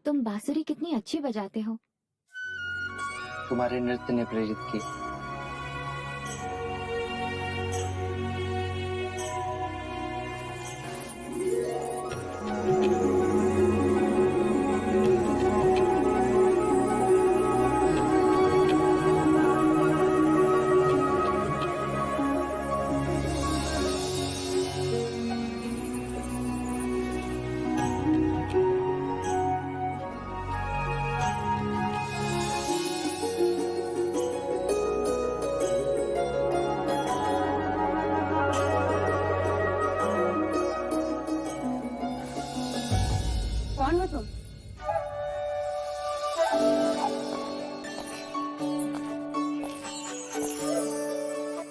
तुम बांसुरी कितनी अच्छी बजाते हो। तुम्हारे नृत्य ने प्रेरित की। कौन हो तुम?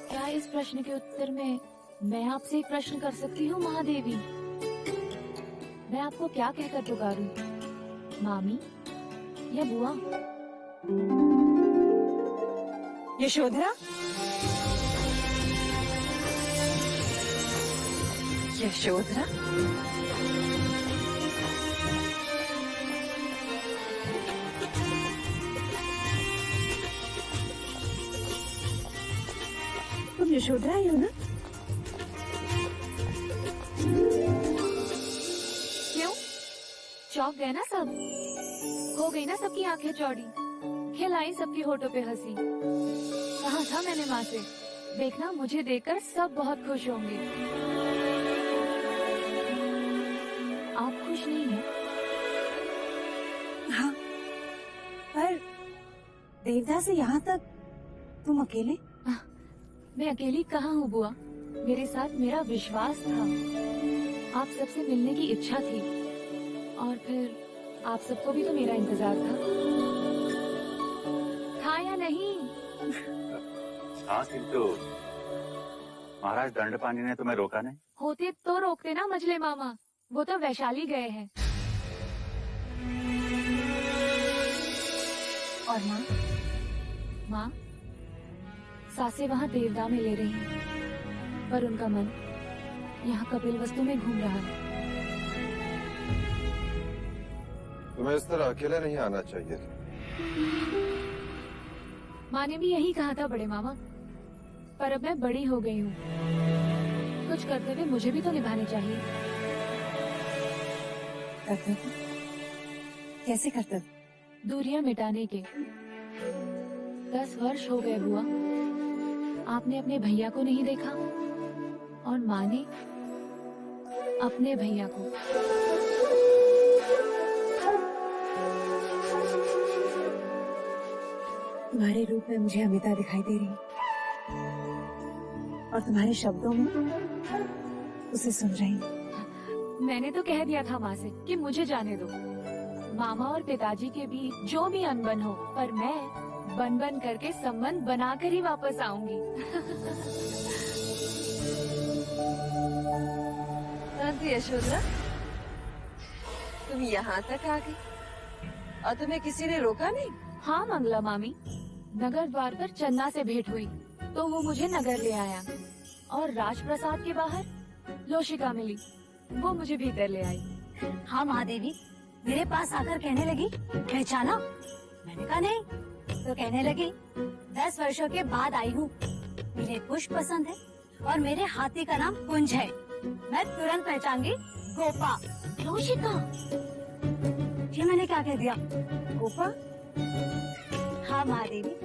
क्या इस प्रश्न के उत्तर में मैं आपसे एक प्रश्न कर सकती हूँ महादेवी? मैं आपको क्या कहकर पुकारूं? मामी या बुआ? यशोधरा? यशोधरा? तुम यशोधरा ही हो ना? क्यों चौंक गए ना सब? हो गई ना सबकी आंखें चौड़ी? खिलाई सबकी होठों पे हंसी? कहा था मैंने माँ से, देखना मुझे देखकर सब बहुत खुश होंगे। आप खुश नहीं हैं? हाँ, पर देवदा से यहाँ तक तुम अकेले? मैं अकेली कहाँ हूँ बुआ, मेरे साथ मेरा विश्वास था, आप सबसे मिलने की इच्छा थी, और फिर आप सबको भी तो मेरा इंतजार था या नहीं? हाँ किंतु महाराज दंडपानी ने तुम्हें रोका नहीं? होते तो रोकते ना मजले मामा, वो तो वैशाली गए हैं। और माँ? माँ सासे वहाँ देवदा में ले रही हैं, पर उनका मन यहाँ कपिल वस्तु में घूम रहा है। तुम्हें इस तरह अकेले नहीं आना चाहिए। माँ ने भी यही कहा था बड़े मामा, पर अब मैं बड़ी हो गई हूँ, कुछ कर्तव्य मुझे भी तो निभाने चाहिए। कर्तव्य? कैसे कर्तव्य? दूरियां मिटाने के। 10 वर्ष हो गए बुआ, आपने अपने भैया को नहीं देखा, और माँ ने अपने भैया को। तुम्हारे रूप में मुझे अमिता दिखाई दे रही, और तुम्हारे शब्दों में उसे सुन रही। मैंने तो कह दिया था माँ से कि मुझे जाने दो, मामा और पिताजी के बीच जो भी अनबन हो, पर मैं बन बन करके संबंध बनाकर ही वापस आऊंगी। यशोधरा, तुम यहाँ तक आ गई और तुम्हें किसी ने रोका नहीं? हाँ मंगला मामी, नगर द्वार पर चन्ना से भेंट हुई तो वो मुझे नगर ले आया, और राजप्रसाद के बाहर लोशिका मिली, वो मुझे भीतर ले आई। हाँ महादेवी मेरे पास आकर कहने लगी, पहचाना? मैंने कहा नहीं, तो कहने लगी 10 वर्षों के बाद आई हूँ, मुझे पुष्प पसंद है और मेरे हाथी का नाम कुंज है, मैं तुरंत पहचान गई गोपा। लोशिका? ये मैंने क्या कह दिया? गोपा? हाँ महादेवी,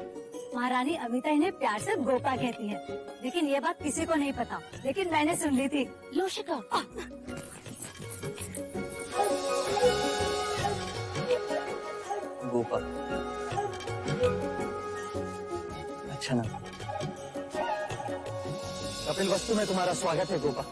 महारानी अमिता इन्हें प्यार से गोपा कहती है, लेकिन ये बात किसी को नहीं पता, लेकिन मैंने सुन ली थी। लोशिका? गोपा अच्छा ना। कपिल वस्तु में तुम्हारा स्वागत है गोपा।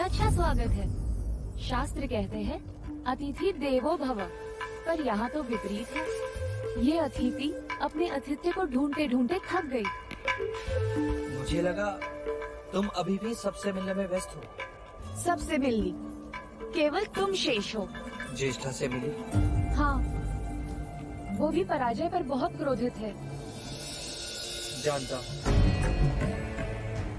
अच्छा स्वागत है। शास्त्र कहते हैं अतिथि देवो भव, पर यहाँ तो विपरीत है। ये अतिथि अपने अतिथ्य को ढूंढते ढूंढते थक गई। मुझे लगा तुम अभी भी सबसे मिलने में व्यस्त हो। सबसे मिलनी, केवल तुम शेष हो। ज्येष्ठा से मिली? हाँ, वो भी पराजय पर बहुत क्रोधित है। जानता हूँ।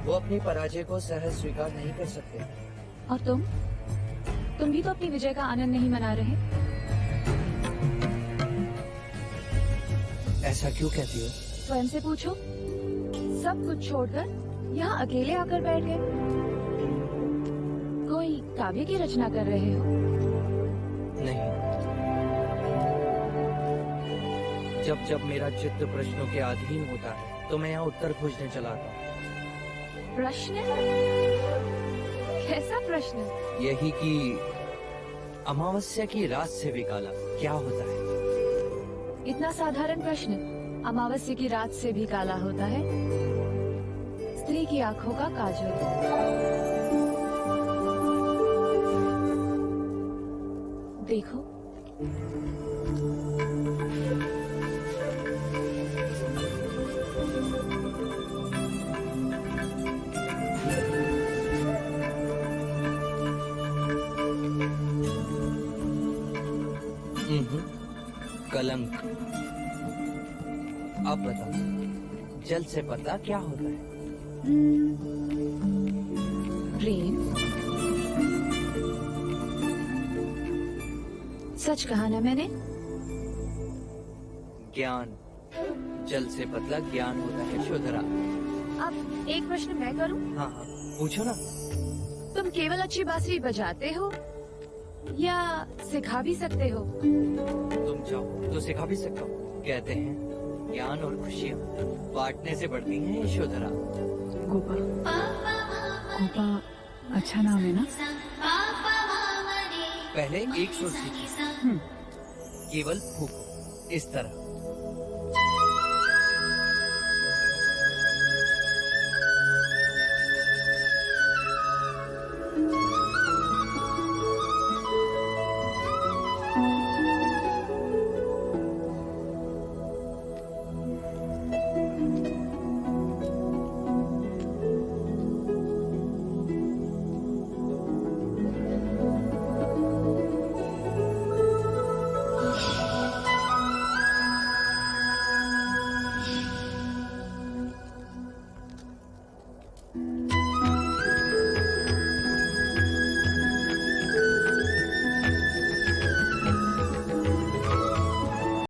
वो अपनी पराजय को सहज स्वीकार नहीं कर सकते। और तुम भी तो अपनी विजय का आनंद नहीं मना रहे। ऐसा क्यों कहती हो? स्वयं से पूछो। सब कुछ छोड़कर यहाँ अकेले आकर बैठ गए। कोई काव्य की रचना कर रहे हो? नहीं। जब जब मेरा चित्त प्रश्नों के अधीन होता है तो मैं यहाँ उत्तर खोजने चला आता हूँ। प्रश्न? कैसा प्रश्न? यही कि अमावस्या की रात से भी काला क्या होता है? इतना साधारण प्रश्न। अमावस्या की रात से भी काला होता है स्त्री की आंखों का काजल। देखो, कलंक। अब बताओ, जल से पता क्या होता है? प्रेम। सच कहा ना मैंने? ज्ञान। जल से पतला ज्ञान होता है शुद्धरा। अब एक प्रश्न मैं करूं? हाँ हाँ, पूछो ना। तुम केवल अच्छी बांसुरी बजाते हो या सिखा भी सकते हो? तुम चाहो तो सिखा भी सकता हूँ। कहते हैं ज्ञान और खुशियाँ बांटने से बढ़ती हैं यशोधरा। गोपा, गोपा अच्छा नाम है ना? पहले एक सुर सीखी, केवल फूको, इस तरह।